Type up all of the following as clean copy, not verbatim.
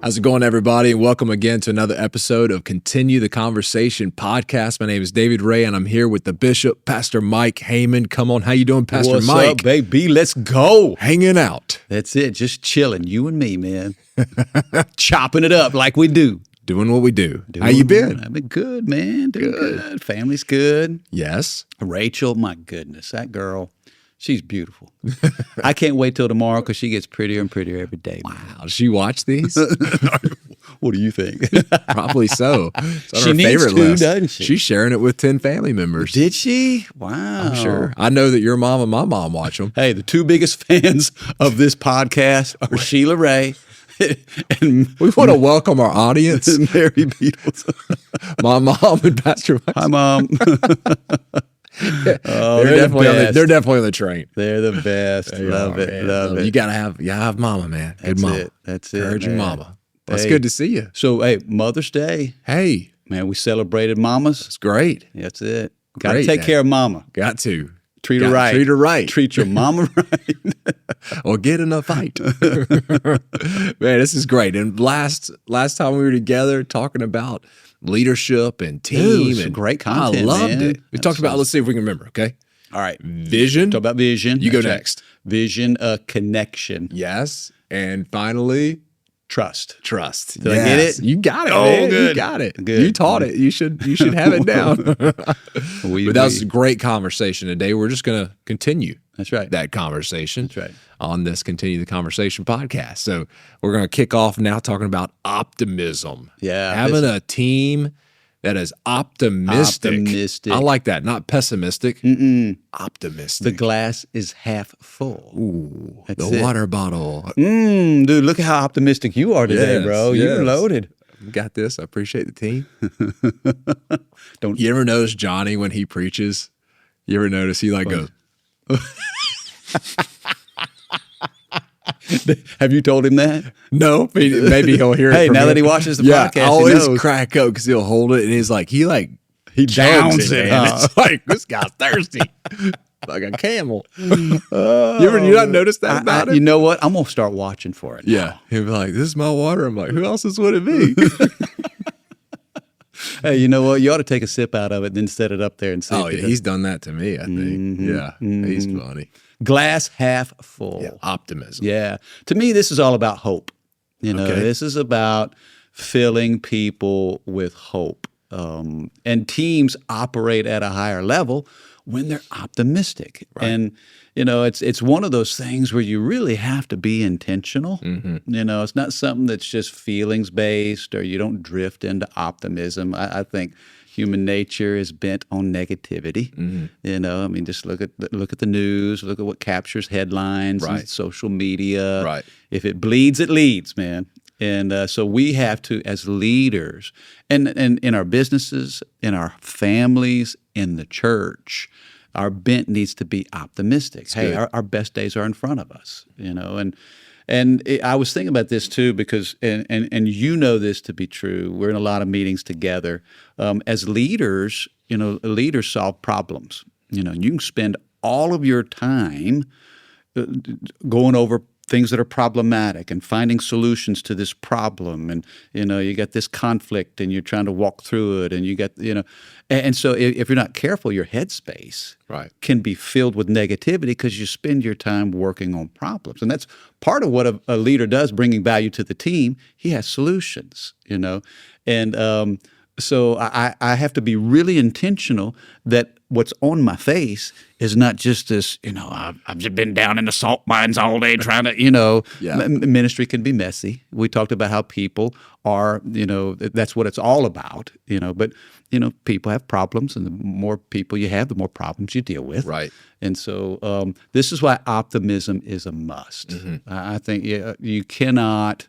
How's it going, everybody? And welcome again to another episode of Continue the Conversation podcast. My name is David Ray, and I'm here with the Bishop, Pastor Mike Heyman. Come on, how you doing, Pastor What's Mike? What's up, baby? Let's go. Hanging out. That's it. Just chilling, you and me, man. Chopping it up like we do. Doing what we do. How you been? I've been good, man. Doing good. Family's good. Yes. Rachel, my goodness, that girl. She's beautiful. I can't wait till tomorrow because she gets prettier and prettier every day. Man. Wow. Does she watch these? What do you think? Probably so. It's on She her needs favorite to, list. doesn't she? She's sharing it with 10 family members. Did she? Wow. I'm sure. I know that your mom and my mom watch them. Hey, the two biggest fans of this podcast are Sheila Ray and We want to welcome our audience, Mary Beatles. my mom and Pastor Mike. Hi, Mom. Oh, They're definitely on the train. They're the best. Love it. Love it. You gotta have mama, man. Good That's mama. it. That's it. Encouraging man. mama. That's Hey. good to see you. So, hey, Mother's Day, Hey, man, we celebrated mamas. it's great. That's it. Got to Great, take Dad. care of mama. Got to. Treat her Gotta right. Treat her right. Treat your mama right. Or get in a fight. Man, this is great. And last time we were together talking about leadership and team. some and great content, I loved man. it. We talked about, let's see if we can remember, okay? All right. Vision. Talk about vision. You go That's right. next. Vision, connection, Yes. And finally, trust. trust. Did I get it? You got it. Oh, man. You good. got it. Good. You taught it. You should have it down. But that was a We- great conversation today. We're just going to continue That's right. that conversation That's right. on this Continue the Conversation podcast. So we're going to kick off now talking about optimism. Yeah, Having a team that is optimistic. Optimistic. I like that. Not pessimistic. Optimistic. The glass is half full. Ooh, That's the it. water bottle. Dude, look at how optimistic you are today, Yes, bro. yes. You're loaded. Got this. I appreciate the team. Don't- You ever notice Johnny when he preaches? You ever notice he like goes, Have you told him that? no, maybe he'll hear it. Hey, from now him. that he watches the Yeah, podcast, I he always knows. crack up because he'll hold it and he's like, he downs chugs it, man. huh? It's like, this guy's thirsty. Like a camel. You not noticed that about him? You know what? I'm gonna start watching for it. Yeah. He'll be like, this is my water. I'm like, who else's would it be? Hey, you know what? You ought to take a sip out of it, then set it up there and see. Oh, if it yeah, he's done that to me, I think. Yeah, he's funny. glass half full. Yeah, optimism. Yeah. To me, this is all about hope. You know, Okay. this is about filling people with hope. And teams operate at a higher level when they're optimistic. And, you know, it's one of those things where you really have to be intentional. You know, it's not something that's just feelings based or you don't drift into optimism. I think human nature is bent on negativity. You know, I mean, just look at the news, look at what captures headlines, and Right. social media. Right. If it bleeds, it leads, man. And so we have to, as leaders, and in our businesses, in our families, in the church, our bent needs to be optimistic. Hey, good. our best days are in front of us, you know. And I was thinking about this too because, and you know this to be true. We're in a lot of meetings together. As leaders, you know, leaders solve problems. You know, you can spend all of your time going over things that are problematic and finding solutions to this problem. And, you know, you got this conflict and you're trying to walk through it and you got, you know, and so if you're not careful, your headspace Right. can be filled with negativity because you spend your time working on problems. And that's part of what a leader does, bringing value to the team. He has solutions, you know, and so I have to be really intentional that what's on my face is not just this, you know, I've just been down in the salt mines all day trying to, you know, Yeah. Ministry can be messy. We talked about how people are, you know, that's what it's all about, you know, but, you know, people have problems and the more people you have, the more problems you deal with. Right. And so this is why optimism is a must. I think you cannot...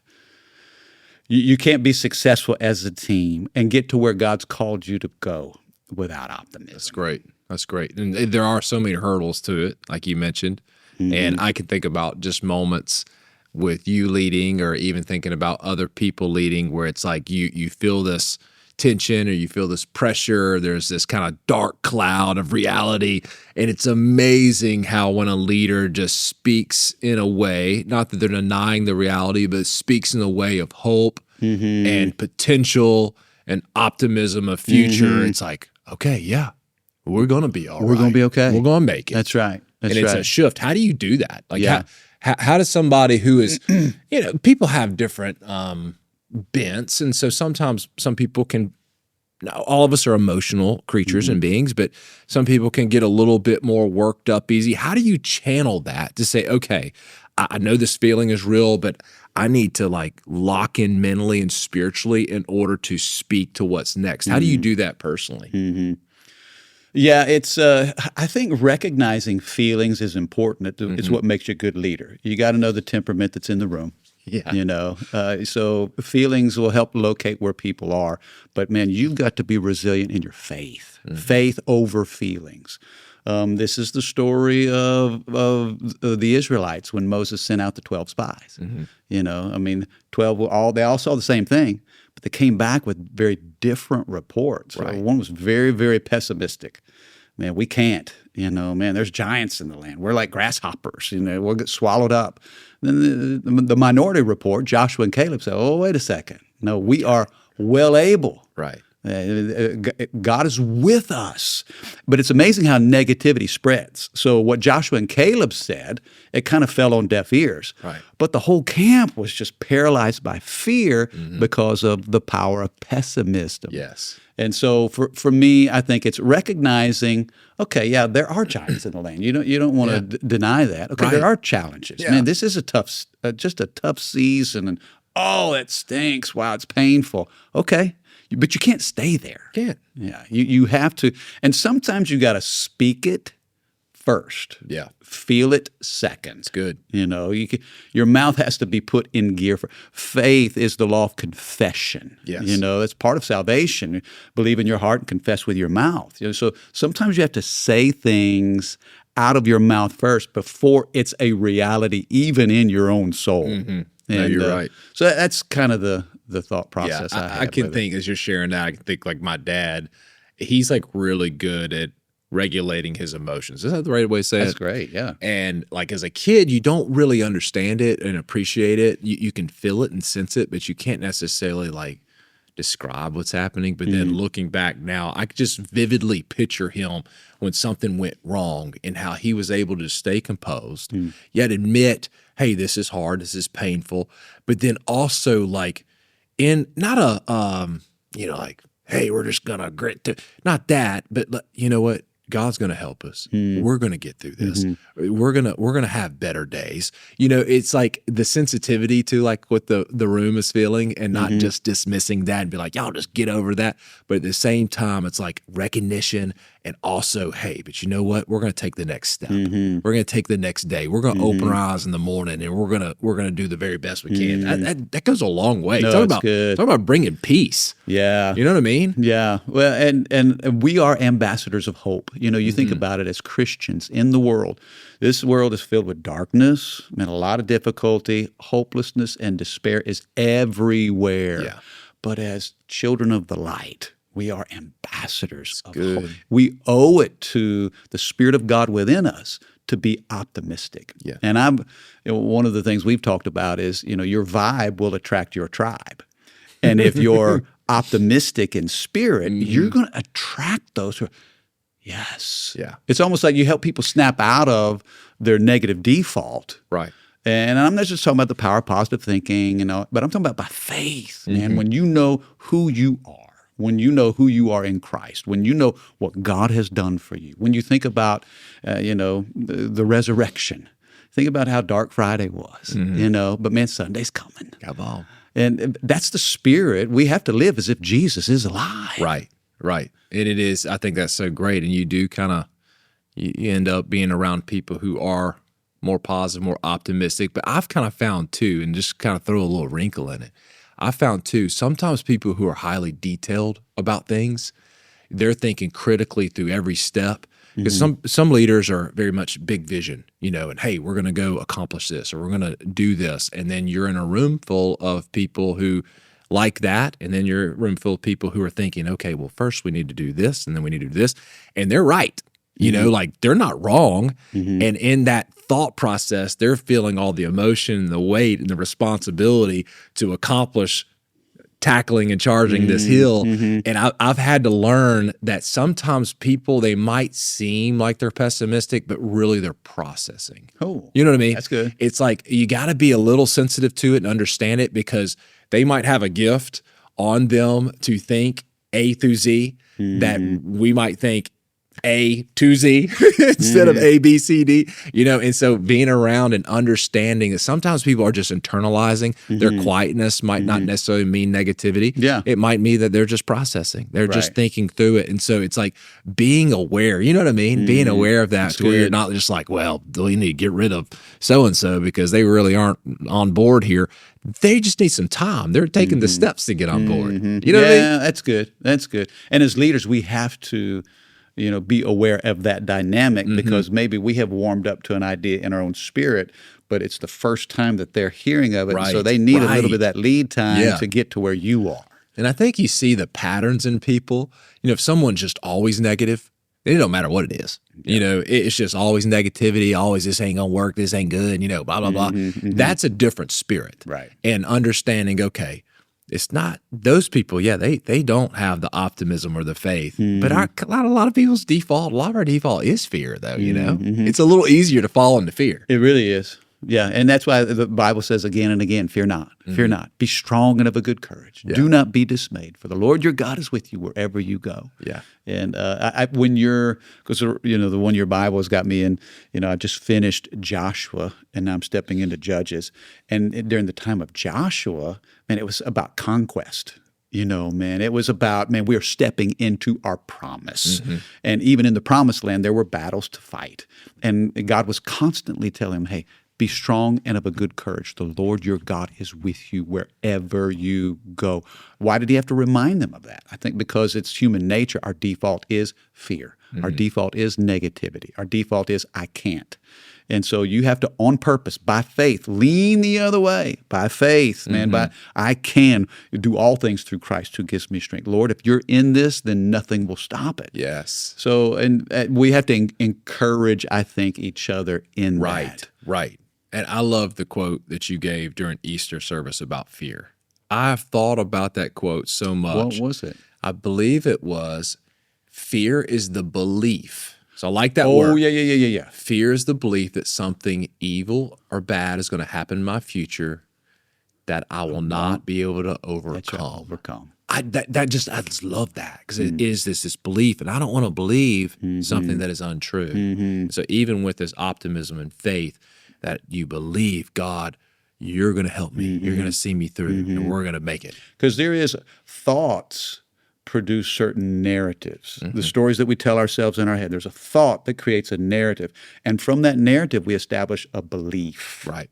You can't be successful as a team and get to where God's called you to go without optimism. That's great. That's great. And there are so many hurdles to it, like you mentioned. And I can think about just moments with you leading or even thinking about other people leading where it's like you feel this tension or you feel this pressure. There's this kind of dark cloud of reality. And it's amazing how when a leader just speaks in a way, not that they're denying the reality, but speaks in a way of hope and potential and optimism of future. It's like, okay, yeah, we're going to be all right. We're going to be okay. We're going to make it. That's right. That's and right. it's a shift. How do you do that? Like, Yeah. how does somebody who is, people have different bents. And so sometimes some people can, all of us are emotional creatures and beings, but some people can get a little bit more worked up easy. How do you channel that to say, okay, I know this feeling is real, but I need to like lock in mentally and spiritually in order to speak to what's next? How do you do that personally? Yeah, it's. I think recognizing feelings is important. It's what makes you a good leader. You got to know the temperament that's in the room. Yeah. You know, so feelings will help locate where people are. But man, you've got to be resilient in your faith. Faith over feelings. This is the story of the Israelites when Moses sent out the 12 spies. You know, I mean, 12 they all saw the same thing, but they came back with very different reports. Right. One was very, very pessimistic. Man, we can't. You know, man, there's giants in the land. We're like grasshoppers. You know, we'll get swallowed up. Then the minority report, Joshua and Caleb said, "Oh, wait a second. No, we are well able. Right. God is with us." But it's amazing how negativity spreads. So what Joshua and Caleb said, it kind of fell on deaf ears. Right. But the whole camp was just paralyzed by fear because of the power of pessimism. Yes. And so for me, I think it's recognizing, okay, yeah, there are giants in the land. You don't want to deny that. Okay, there are challenges. Yeah. Man, this is a tough, just a tough season, and oh, it stinks. Wow, it's painful. Okay, but you can't stay there. Can't. Yeah, you have to, and sometimes you got to speak it first. Yeah. Feel it second. It's good. You know, your mouth has to be put in gear. Faith is the law of confession. Yes. You know, that's part of salvation. Believe in your heart and confess with your mouth. You know, so sometimes you have to say things out of your mouth first before it's a reality, even in your own soul. No, And, you're right. So that's kind of the thought process. I can think as you're sharing that, I can think like my dad, he's like really good at regulating his emotions. Is that the right way to say That's it? great, yeah. And like as a kid, you don't really understand it and appreciate it. You can feel it and sense it, but you can't necessarily like describe what's happening. But then looking back now, I could just vividly picture him when something went wrong and how he was able to stay composed, yet admit, hey, this is hard, this is painful, but then also like in not a like, hey, we're just gonna grit to, not that, but you know what? God's going to help us. We're going to get through this. We're going to have better days. You know, it's like the sensitivity to like what the room is feeling and not just dismissing that and be like, y'all just get over that. But at the same time, it's like recognition and also, hey, but you know what? We're going to take the next step. We're going to take the next day. We're going to open our eyes in the morning and we're going to do the very best we can. That goes a long way. No, talk it's about good. Talk about bringing peace. Yeah. You know what I mean? Yeah. Well, and we are ambassadors of hope. You know, you think about it as Christians in the world. This world is filled with darkness and a lot of difficulty. Hopelessness and despair is everywhere. Yeah. But as children of the light, we are ambassadors of good. hope. We owe it to the Spirit of God within us to be optimistic. Yeah. And one of the things we've talked about is, you know, your vibe will attract your tribe. And if you're optimistic in spirit, you're going to attract those who are, yes. Yeah. It's almost like you help people snap out of their negative default. Right. And I'm not just talking about the power of positive thinking, you know, but I'm talking about by faith, man. When you know who you are, when you know who you are in Christ, when you know what God has done for you, when you think about, the resurrection, think about how dark Friday was, you know, but man, Sunday's coming. Come on. And that's the spirit. We have to live as if Jesus is alive. Right. Right. And it is, I think that's so great. And you do kind of, you end up being around people who are more positive, more optimistic. But I've kind of found too, and just kind of throw a little wrinkle in it, I found too, sometimes people who are highly detailed about things, they're thinking critically through every step. Because some leaders are very much big vision, you know, and hey, we're going to go accomplish this or we're going to do this. And then you're in a room full of people who like that. And then you're a room full of people who are thinking, okay, well, first we need to do this and then we need to do this. And they're right. You know, like they're not wrong. And in that thought process, they're feeling all the emotion, the weight, and the responsibility to accomplish tackling and charging this hill. And I've had to learn that sometimes people, they might seem like they're pessimistic, but really they're processing. Oh, you know what I mean? that's good. It's like you got to be a little sensitive to it and understand it, because they might have a gift on them to think A through Z that we might think A to Z instead of A, B, C, D, and so being around and understanding that sometimes people are just internalizing their quietness might not necessarily mean negativity. Yeah. It might mean that they're just processing. They're just Right. thinking through it. And so it's like being aware, you know what I mean? Being aware of that, That's to where you're good. not just like, well, we need to get rid of so-and-so because they really aren't on board here. They just need some time. They're taking the steps to get on board. You know what I mean? Yeah, that's good. That's good. And as leaders, we have to, be aware of that dynamic, because maybe we have warmed up to an idea in our own spirit, but it's the first time that they're hearing of it. Right. So they need a little Right. bit of that lead time Yeah. to get to where you are. And I think you see the patterns in people. If someone's just always negative, it don't matter what it is. It's just always negativity, always this ain't gonna work, this ain't good, blah, blah, blah. That's a different spirit. Right. And understanding, okay, it's not those people, they don't have the optimism or the faith. But a lot of people's default, a lot of our default is fear, though, It's a little easier to fall into fear. It really is. Yeah, and that's why the Bible says again and again, fear not, fear not. Be strong and of a good courage. Do not be dismayed, for the Lord your God is with you wherever you go. Yeah. And when because the one-year Bible has got me in, I just finished Joshua, and now I'm stepping into Judges. And during the time of Joshua, man, it was about conquest. It was about, we are stepping into our promise. And even in the promised land, there were battles to fight. And God was constantly telling him, hey, be strong and of a good courage. The Lord your God is with you wherever you go. Why did he have to remind them of that? I think because it's human nature. Our default is fear. Our default is negativity. Our default is I can't. And so you have to, on purpose, by faith, lean the other way. By faith, man, by I can do all things through Christ who gives me strength. Lord, if you're in this, then nothing will stop it. Yes. So, and we have to encourage, I think, each other in that. Right. And I love the quote that you gave during Easter service about fear. I've thought about that quote so much. What was it? I believe it was, fear is the belief. So I like that word. Oh, yeah. Fear is the belief that something evil or bad is going to happen in my future that I will not be able to overcome. I just love that, because it is this belief, and I don't want to believe something that is untrue. So even with this optimism and faith that you believe, God, you're going to help me, you're going to see me through, and we're going to make it. Because there is thoughts produce certain narratives. The stories that we tell ourselves in our head, there's a thought that creates a narrative. And from that narrative, we establish a belief. Right.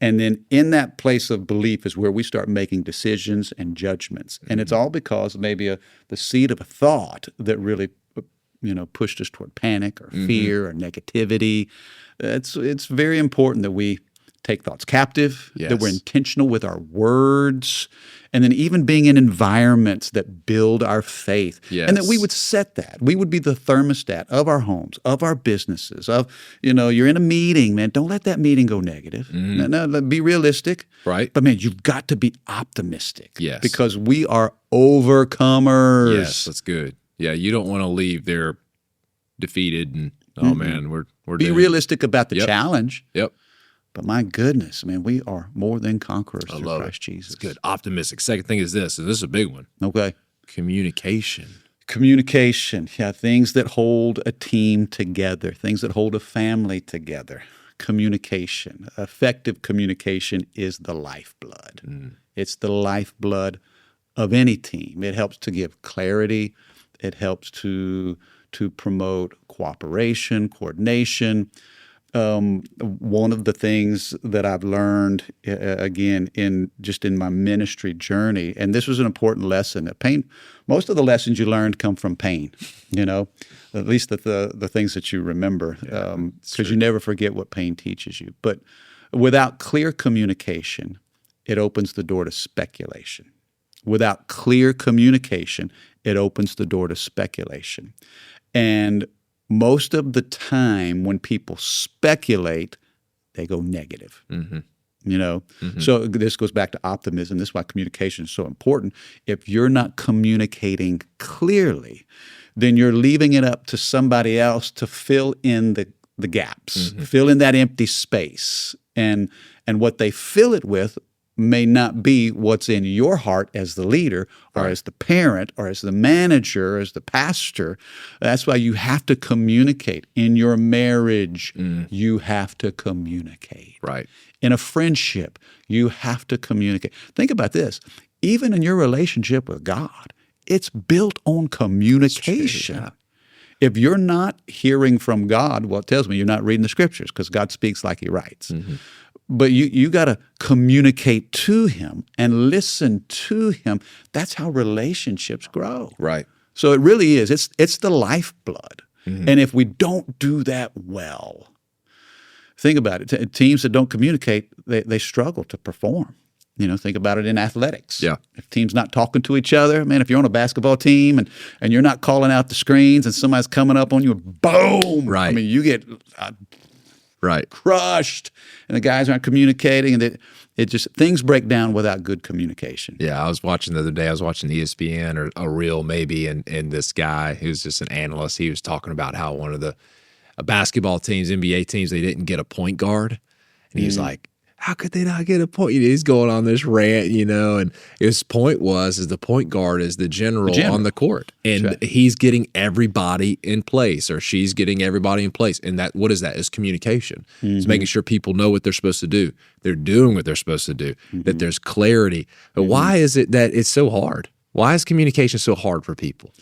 And then in that place of belief is where we start making decisions and judgments. And it's all because maybe the seed of a thought that really pushed us toward panic or fear or negativity. It's very important that we take thoughts captive, that we're intentional with our words, and then even being in environments that build our faith. And that we would set that. We would be the thermostat of our homes, of our businesses, you're in a meeting, man, don't let that meeting go negative. No, be realistic. Right. But man, you've got to be optimistic. Yes. Because we are overcomers. Yes, that's good. Yeah, you don't want to leave there defeated and, oh man, we're Be doomed. realistic about the challenge. Yep. But my goodness, man, we are more than conquerors through love Christ it. Jesus. It's good. Optimistic. Second thing is this, and this is a big one. Okay. Communication. Communication. Yeah, things that hold a team together, things that hold a family together. Communication. Effective communication is the lifeblood. It's the lifeblood of any team. It helps to give clarity. It helps to promote cooperation, coordination. One of the things that I've learned, again, in my ministry journey, and this was an important lesson. Most of the lessons you learned come from pain, at least the things that you remember, because you never forget what pain teaches you. But without clear communication, it opens the door to speculation. Without clear communication, it opens the door to speculation. And most of the time when people speculate, they go negative. You know, so this goes back to optimism. This is why communication is so important. If you're not communicating clearly, then you're leaving it up to somebody else to fill in the gaps, fill in that empty space, and what they fill it with may not be what's in your heart as the leader or as the parent or as the manager or as the pastor. That's why you have to communicate. In your marriage, you have to communicate. Right. In a friendship, you have to communicate. Think about this. Even in your relationship with God, it's built on communication. True, yeah. If you're not hearing from God, well, it tells me you're not reading the scriptures because God speaks like he writes. But you got to communicate to him and listen to him. That's how relationships grow. Right. So it really is. It's the lifeblood. And if we don't do that well, think about it. Teams that don't communicate, they struggle to perform. You know, think about it in athletics. Yeah. If teams not talking to each other, man, if you're on a basketball team and you're not calling out the screens and somebody's coming up on you, boom. Right. I mean, you get Right. crushed, and the guys aren't communicating, and it just things break down without good communication. Yeah, I was watching the other day. I was watching ESPN or a reel maybe, and this guy who's just an analyst, he was talking about how one of the basketball teams, NBA teams, they didn't get a point guard, and he was like, "How could they not get a point?" He's going on this rant, and his point is the point guard is the general on the court, and he's getting everybody in place, or she's getting everybody in place, and that what is that? Is communication. It's making sure people know what they're supposed to do, they're doing what they're supposed to do, that there's clarity. But why is it that it's so hard? Why is communication so hard for people?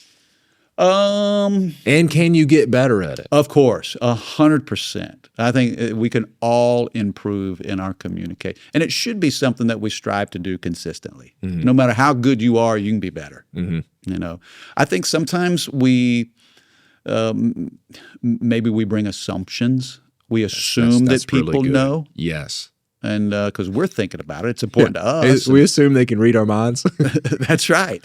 And can you get better at it? Of course, 100%. I think we can all improve in our communication, and it should be something that we strive to do consistently. No matter how good you are, you can be better. You know, I think sometimes we maybe we bring assumptions. We assume that people really good. know. Yes. And because we're thinking about it, it's important to us. We assume they can read our minds. That's right.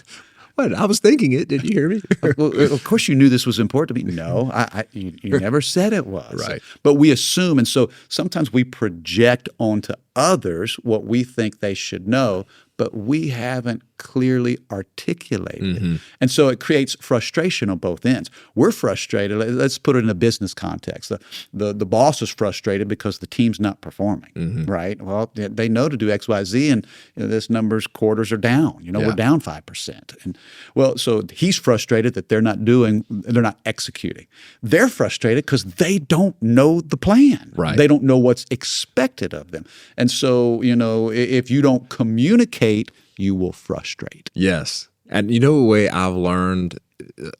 What? I was thinking it. Did you hear me? Well, of course, you knew this was important to me. No, you never said it was. Right. But we assume, and so sometimes we project onto others what we think they should know, but we haven't clearly articulated it. And so it creates frustration on both ends. We're frustrated. Let's put it in a business context. The boss is frustrated because the team's not performing, right? Well, they know to do X, Y, Z, and this number's quarters are down. We're down 5%. And well, so he's frustrated that they're not executing. They're frustrated because they don't know the plan. Right. They don't know what's expected of them. And so, if you don't communicate, you will frustrate. Yes. And a way I've learned,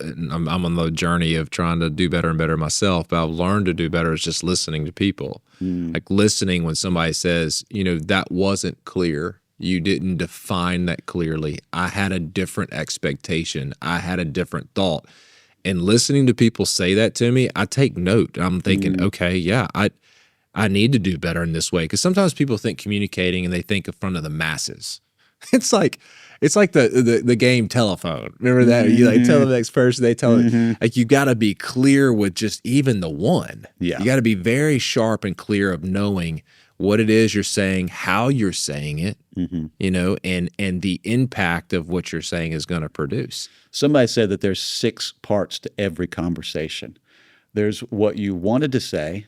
and I'm on the journey of trying to do better and better myself, but I've learned to do better is just listening to people. Like listening when somebody says, that wasn't clear. You didn't define that clearly. I had a different expectation. I had a different thought. And listening to people say that to me, I take note. I'm thinking, okay, yeah, I need to do better in this way. Because sometimes people think communicating and they think in front of the masses. It's like the game telephone. Remember that? You tell the next person, they tell it. Like you got to be clear with just even the one. Yeah. You got to be very sharp and clear of knowing what it is you're saying, how you're saying it, and the impact of what you're saying is going to produce. Somebody said that there's 6 parts to every conversation. There's what you wanted to say,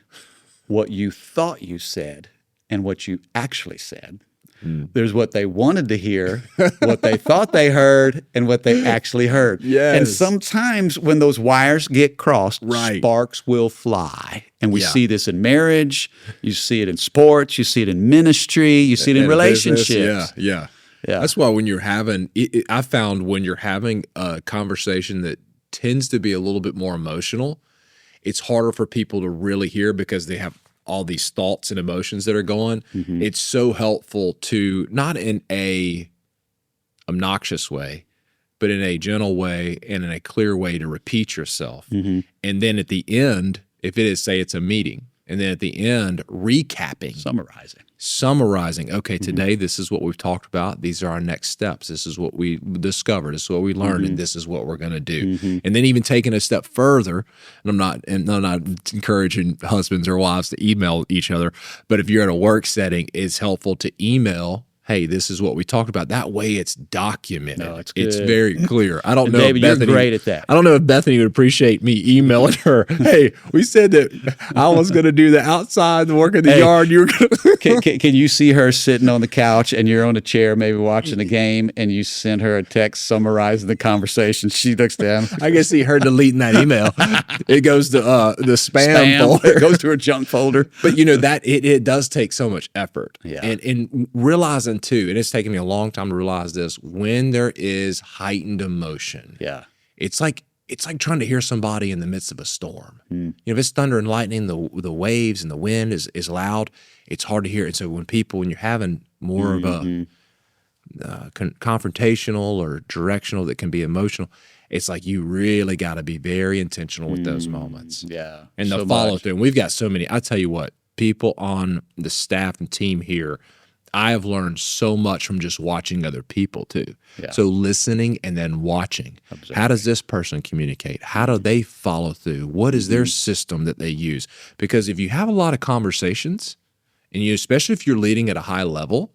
what you thought you said, and what you actually said. There's what they wanted to hear, what they thought they heard, and what they actually heard. Yes. And sometimes when those wires get crossed, Right. sparks will fly. And we see this in marriage, you see it in sports, you see it in ministry, you see it in relationships. Business, yeah. That's why when you're having, I found when you're having a conversation that tends to be a little bit more emotional, it's harder for people to really hear because they have all these thoughts and emotions that are going. It's so helpful to, not in a obnoxious way, but in a gentle way and in a clear way to repeat yourself. And then at the end, if it is, say it's a meeting, And then at the end, recapping, summarizing. Okay, today this is what we've talked about. These are our next steps. This is what we discovered. This is what we learned, and this is what we're going to do. And then even taking a step further. And I'm not encouraging husbands or wives to email each other, but if you're in a work setting, it's helpful to email. Hey, this is what we talked about. That way it's documented. No, it's good. It's very clear. I don't know David, if Bethany, you're great at that. I don't know if Bethany would appreciate me emailing her. Hey, we said that I was going to do the outside, the work in the yard. You were going can you see her sitting on the couch and you're on a chair maybe watching a game and you send her a text summarizing the conversation? She looks down. I can see her deleting that email. It goes to the spam folder. It goes to her junk folder. But you know that it does take so much effort. Yeah. And realizing too, and it's taken me a long time to realize this, when there is heightened emotion, it's like trying to hear somebody in the midst of a storm. You know, if it's thunder and lightning, the waves and the wind is loud, it's hard to hear. And so when you're having more of a confrontational or directional that can be emotional, it's like you really got to be very intentional with those moments. Yeah. And the follow through. And we've got so many. I tell you what, people on the staff and team here, I have learned so much from just watching other people too. Yeah. So listening and then watching. Observing. How does this person communicate? How do they follow through? What is their system that they use? Because if you have a lot of conversations, and especially if you're leading at a high level,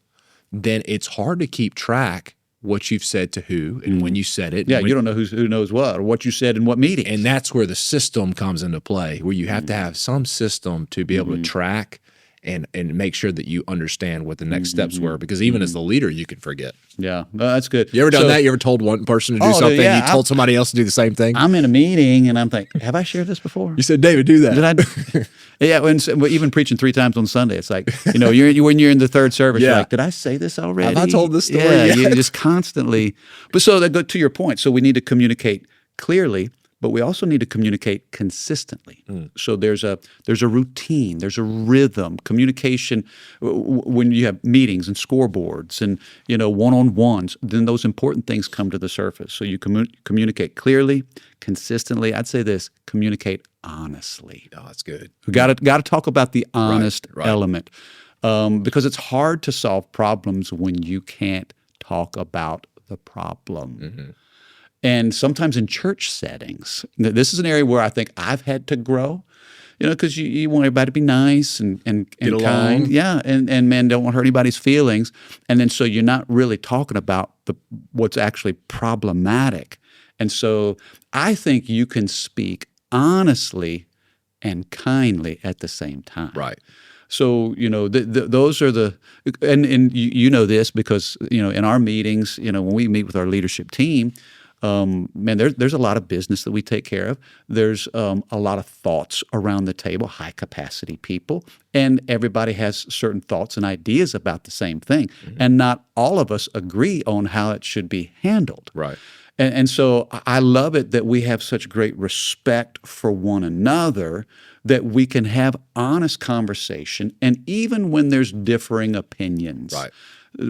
then it's hard to keep track what you've said to who and when you said it. Yeah, you don't know who knows what or what you said in what meeting. And that's where the system comes into play, where you have to have some system to be able to track and make sure that you understand what the next steps were, because even as the leader, you can forget. Yeah, well, that's good. You ever done that? You ever told one person to do something, you told somebody else to do the same thing? I'm in a meeting, and I'm thinking, have I shared this before? You said, David, do that. Did I? Yeah, even preaching 3 times on Sunday, it's like, when you're in the third service, you're like, did I say this already? Have I told this story? Yeah, you just constantly. But so that go to your point. So we need to communicate clearly, but we also need to communicate consistently. So there's a routine, there's a rhythm, communication. When you have meetings and scoreboards and one-on-ones, then those important things come to the surface. So you communicate clearly, consistently. I'd say this: communicate honestly. Oh, that's good. We got to talk about the honest element, because it's hard to solve problems when you can't talk about the problem. And sometimes in church settings, this is an area where I think I've had to grow, because you want everybody to be nice and kind. Yeah, and man, don't want to hurt anybody's feelings. And then so you're not really talking about what's actually problematic. And so I think you can speak honestly and kindly at the same time. Right. So, those are and you know this because, in our meetings, when we meet with our leadership team, man, there's a lot of business that we take care of. There's a lot of thoughts around the table, high capacity people, and everybody has certain thoughts and ideas about the same thing. And not all of us agree on how it should be handled. Right. And so I love it that we have such great respect for one another, that we can have honest conversation, and even when there's differing opinions. Right.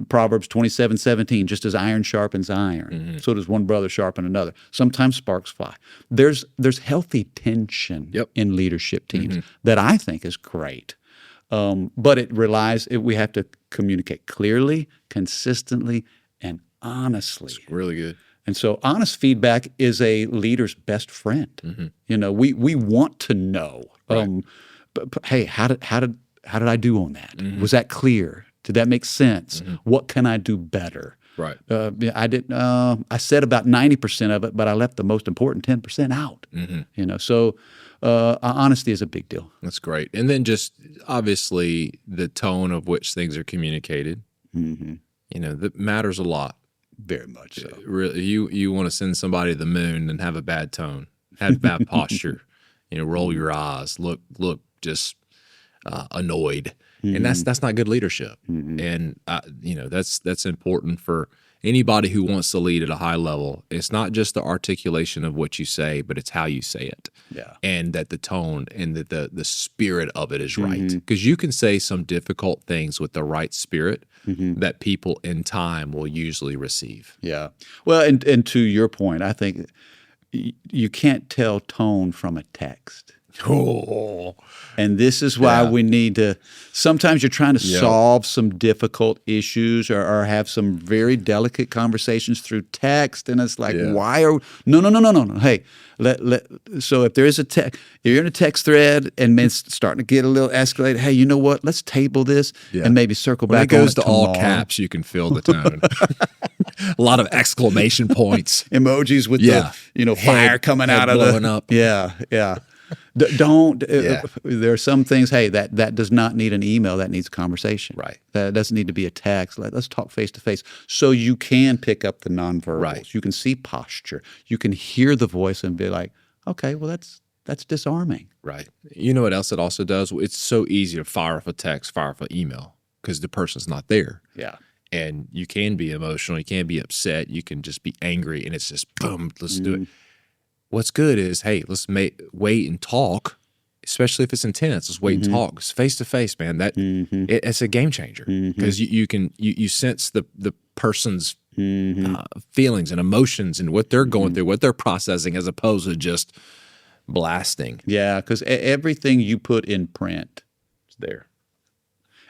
Proverbs 27:17, just as iron sharpens iron, so does one brother sharpen another. Sometimes sparks fly. There's healthy tension in leadership teams that I think is great. But we have to communicate clearly, consistently, and honestly. It's really good. And so honest feedback is a leader's best friend. We want to know, hey, how did I do on that? Was that clear? Did that make sense? What can I do better? Right. I said about 90% of it, but I left the most important 10% out. So honesty is a big deal. That's great. And then just obviously the tone of which things are communicated. That matters a lot. Very much so. Really, you want to send somebody to the moon and have a bad tone, have bad posture, roll your eyes, look just annoyed. And that's not good leadership. And that's important for anybody who wants to lead at a high level. It's not just the articulation of what you say, but it's how you say it. Yeah. And that the tone and that the spirit of it is right. Because you can say some difficult things with the right spirit that people in time will usually receive. Yeah. Well, and to your point, I think you can't tell tone from a text. Oh, And this is why Yeah. we need to. Sometimes you're trying to Yep. solve some difficult issues or have some very delicate conversations through text, and it's like, Yeah. why are no. Hey, so if there is if you're in a text thread and it's starting to get a little escalated, hey, you know what? Let's table this Yeah. and maybe circle when back. it goes to on all tomorrow. caps, you can feel the tone. A lot of exclamation points. Emojis with Yeah. the fire Head- coming head out of blowing the up. Yeah. Don't. Yeah. There are some things. Hey, that does not need an email. That needs a conversation. Right. That doesn't need to be a text. Let's talk face to face, so you can pick up the nonverbals. Right. You can see posture. You can hear the voice and be like, okay, well that's disarming. Right. You know what else it also does? It's so easy to fire off a text, fire off an email because the person's not there. Yeah. And you can be emotional. You can be upset. You can just be angry. And it's just, boom, let's do it. What's good is, hey, let's wait and talk, especially if it's intense. Let's wait and talk. It's face to face, man. It's a game changer because you sense the person's feelings and emotions and what they're going through, what they're processing, as opposed to just blasting. Yeah, because everything you put in print is there.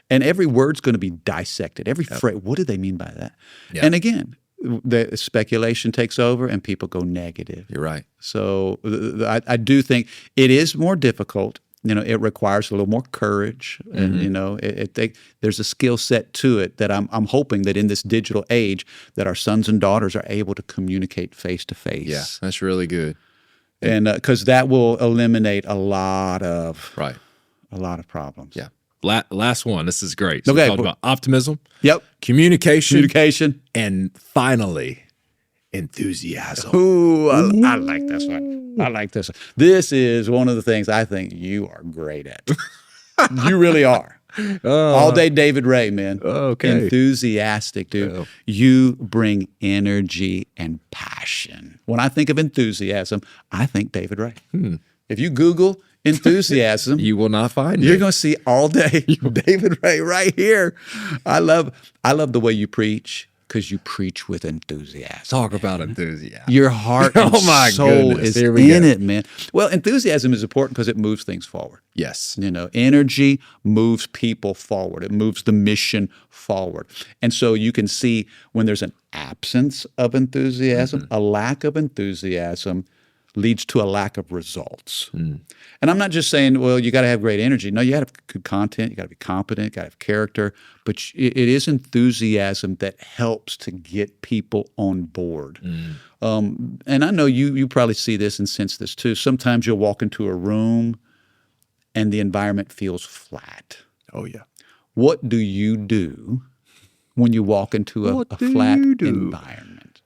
And every word's going to be dissected. Every phrase, what do they mean by that? Yeah. And again, the speculation takes over and people go negative. You're right. So I do think it is more difficult. It requires a little more courage, and there's a skill set to it that I'm hoping that in this digital age that our sons and daughters are able to communicate face to face. Yeah, that's really good. And because that will eliminate a lot of problems. Yeah. Last one. This is great. So Okay. we talked about optimism, Yep. communication, and finally, enthusiasm. Ooh, I like this one. I like this one. This is one of the things I think you are great at. You really are. All day David Ray, man. Okay. Enthusiastic, dude. Yeah. You bring energy and passion. When I think of enthusiasm, I think David Ray. If you Google enthusiasm, You will not find you're me. going to see all day David Ray right here. I love the way you preach because you preach with enthusiasm. Talk about enthusiasm. Your heart and Oh, my soul goodness. is Here we in go. it, man. Well, enthusiasm is important because it moves things forward. Yes. Energy moves people forward. It moves the mission forward. And so you can see when there's an absence of enthusiasm, a lack of enthusiasm leads to a lack of results. And I'm not just saying, well, you got to have great energy. No, you got to have good content. You got to be competent. You got to have character. But it is enthusiasm that helps to get people on board. And I know you probably see this and sense this too. Sometimes you'll walk into a room and the environment feels flat. Oh, yeah. What do you do when you walk into a flat environment?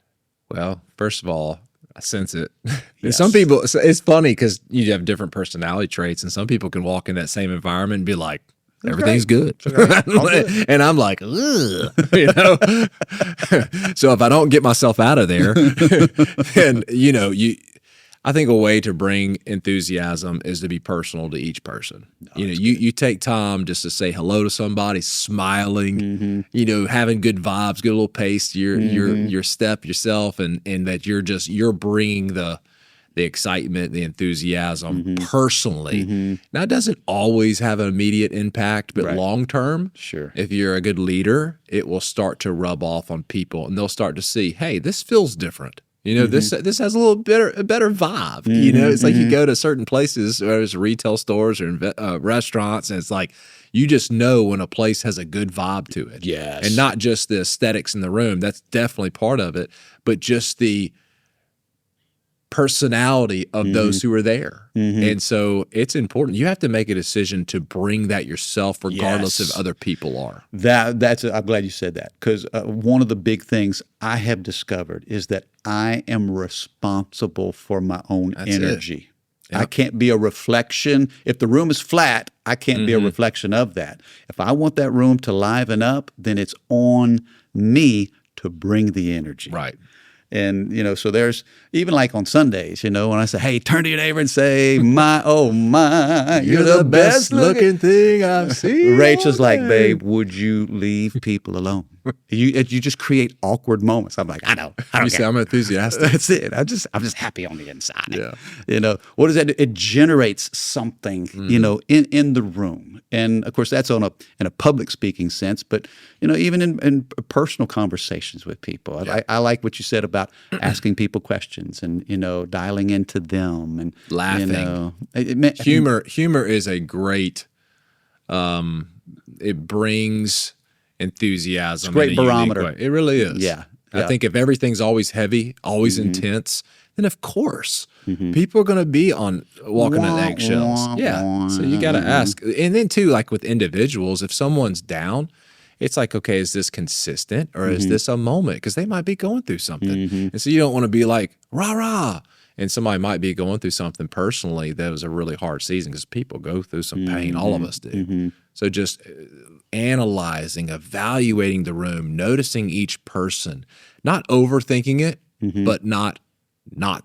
Well, first of all, I sense it. And Yes. some people, it's funny because you have different personality traits, and some people can walk in that same environment and be like, everything's good. And I'm like, ugh, So if I don't get myself out of there, then, I think a way to bring enthusiasm is to be personal to each person. You take time just to say hello to somebody, smiling, having good vibes, good little pace to your step yourself, and that you're bringing the excitement, the enthusiasm personally. Now, it doesn't always have an immediate impact, but long term, Sure. if you're a good leader, it will start to rub off on people, and they'll start to see, hey, this feels different. This has a better vibe. It's like you go to certain places, whether it's retail stores or restaurants, and it's like you just know when a place has a good vibe to it. Yes. And not just the aesthetics in the room. That's definitely part of it, but just the personality of those who are there. And so it's important. You have to make a decision to bring that yourself, regardless Yes. if other people are. I'm glad you said that because one of the big things I have discovered is that I am responsible for my own energy. I can't be a reflection. If the room is flat, I can't be a reflection of that. If I want that room to liven up, then it's on me to bring the energy. Right. And, so there's even like on Sundays, when I say, hey, turn to your neighbor and say, oh my, you're the best looking thing I've seen. Rachel's like, babe, would you leave people alone? You just create awkward moments. I'm like, I don't You say care. I'm enthusiastic. That's it. I'm just happy on the inside. Yeah. What does that do? It generates something, in the room. And of course, that's in a public speaking sense, but even in personal conversations with people. Yeah. I like what you said about asking people questions and dialing into them and Laughing. Humor is a great. It brings enthusiasm. It's a great in a unique barometer. way. It really is. Yeah. I think if everything's always heavy, always intense, then of course people are going to be walking on eggshells. Yeah. So you got to ask. And then too, like with individuals, if someone's down, it's like, okay, is this consistent or is this a moment? Because they might be going through something. And so you don't want to be like, rah, rah. And somebody might be going through something personally that was a really hard season because people go through some pain. All of us do. So just analyzing, evaluating the room, noticing each person, not overthinking it, but not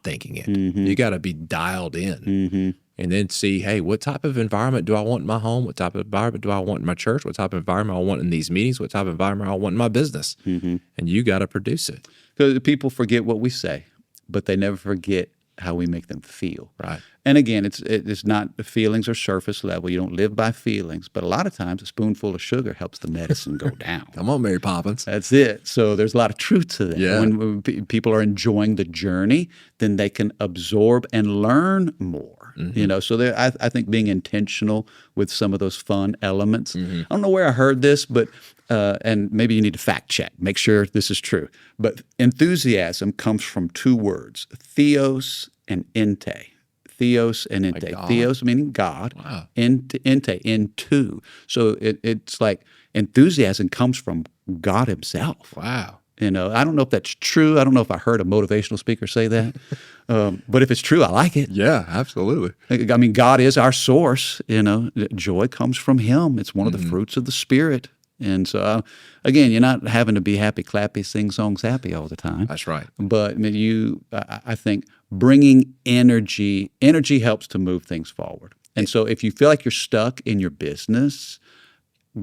thinking it. You got to be dialed in. And then see, hey, what type of environment do I want in my home? What type of environment do I want in my church? What type of environment I want in these meetings? What type of environment I want in my business? And you got to produce it. Because people forget what we say, but they never forget how we make them feel. Right. And again, it's not the feelings are surface level. You don't live by feelings, but a lot of times a spoonful of sugar helps the medicine go down. Come on, Mary Poppins. That's it. So there's a lot of truth to that. Yeah. When people are enjoying the journey, then they can absorb and learn more. So I think being intentional with some of those fun elements. I don't know where I heard this, but and maybe you need to fact check, make sure this is true. But enthusiasm comes from two words: theos and ente. Theos and ente. Theos meaning God. Wow. Ente, into. So it's like enthusiasm comes from God Himself. Wow. I don't know if that's true. I don't know if I heard a motivational speaker say that. But if it's true, I like it. Yeah, absolutely. I mean, God is our source. Joy comes from Him. It's one of the fruits of the Spirit. And so, again, you're not having to be happy, clappy, sing songs, happy all the time. That's right. But I think bringing energy helps to move things forward. And so if you feel like you're stuck in your business,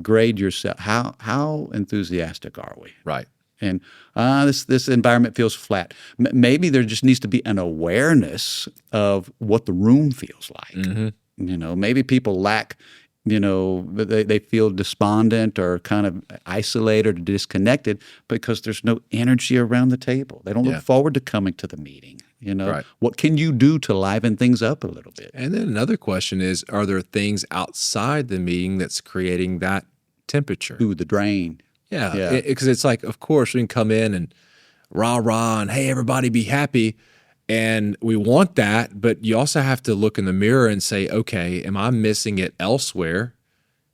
grade yourself. How enthusiastic are we? Right. And this environment feels flat. Maybe there just needs to be an awareness of what the room feels like. Maybe people lack, they feel despondent or kind of isolated or disconnected because there's no energy around the table. They don't look forward to coming to the meeting. Right. What can you do to liven things up a little bit? And then another question is, are there things outside the meeting that's creating that temperature? Ooh, the drain. Yeah, because it's like, of course, we can come in and rah, and hey, everybody be happy. And we want that, but you also have to look in the mirror and say, okay, am I missing it elsewhere?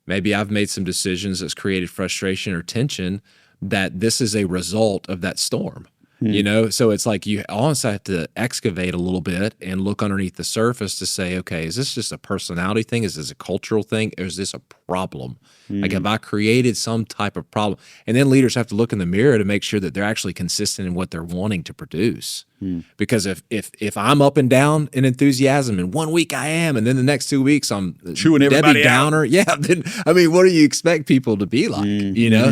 Maybe I've made some decisions that's created frustration or tension that this is a result of that storm. So it's like you also have to excavate a little bit and look underneath the surface to say, okay, is this just a personality thing? Is this a cultural thing? Or is this a problem? Like, have I created some type of problem? And then leaders have to look in the mirror to make sure that they're actually consistent in what they're wanting to produce. Because if I'm up and down in enthusiasm, and 1 week I am, and then the next 2 weeks I'm chewing everybody Debbie Downer, then what do you expect people to be like?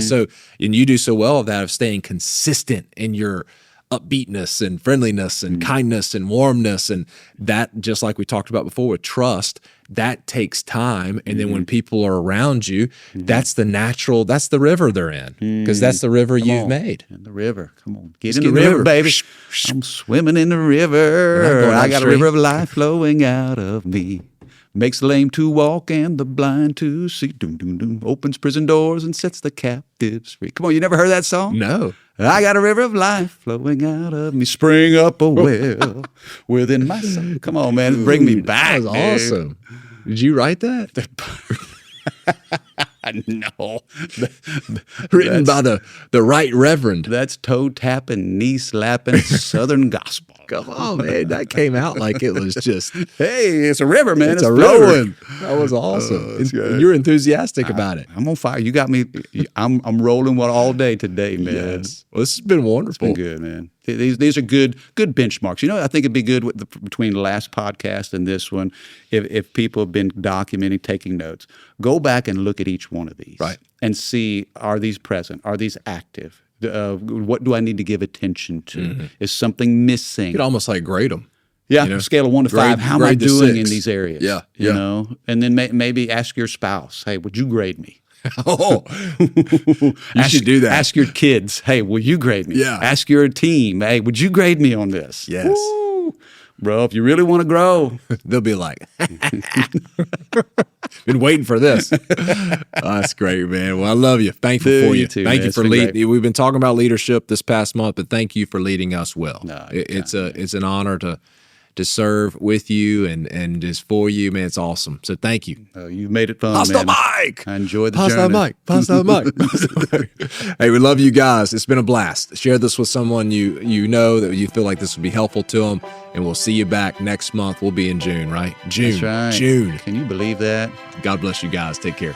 So, and you do so well of that, of staying consistent in your upbeatness and friendliness and kindness and warmness, and that, just like we talked about before with trust, that takes time. And then when people are around you, that's the river they're in, because that's the river you've made. In the river, come on, get in the river, baby. I'm swimming in the river. I got a river of life flowing out of me. Makes the lame to walk and the blind to see. Doom, doom, doom. Opens prison doors and sets the captives free. Come on, you never heard that song? No. I got a river of life flowing out of me. Spring up a well within my soul. Come on, man. Bring me back. That was awesome. Did you write that? No. Written by the right reverend. That's toe tapping, knee slapping Southern gospel. Come on, man. That came out like it was just, Hey, it's a river, man. it's a flowing. river. That was awesome. that's good. You're enthusiastic about it. I'm on fire. You got me. I'm rolling all day today, man. Yes. Well, this has been wonderful. It's been good, man. These are good benchmarks. You know, I think it'd be good between the last podcast and this one, if people have been documenting, taking notes, go back and look at each one of these, Right. and see, are these present? Are these active? What do I need to give attention to? Is something missing? You could almost like grade them. Yeah, you know, scale of 1 to 5. How am I grade to doing 6. in these areas? Yeah, you yeah. know, and then maybe ask your spouse, "Hey, would you grade me?" Oh, you should do that. Ask your kids, "Hey, will you grade me?" Yeah. Ask your team, "Hey, would you grade me on this?" Yes. Woo. Bro, if you really want to grow, They'll be like, been waiting for this. That's great, man. Well, I love you. Thankful Dude, for you. you too, Thank man. you It's for been leading. great. We've been talking about leadership this past month, but thank you for leading us well. No, It's an honor to serve with you and just for you, man. It's awesome. So thank you. you made it fun, Pass the man. mic. I enjoyed the Pass journey. that mic. Pass that mic. Hey, we love you guys. It's been a blast. Share this with someone you know that you feel like this would be helpful to them. And we'll see you back next month. We'll be in June, right? June. That's right. June. Can you believe that? God bless you guys. Take care.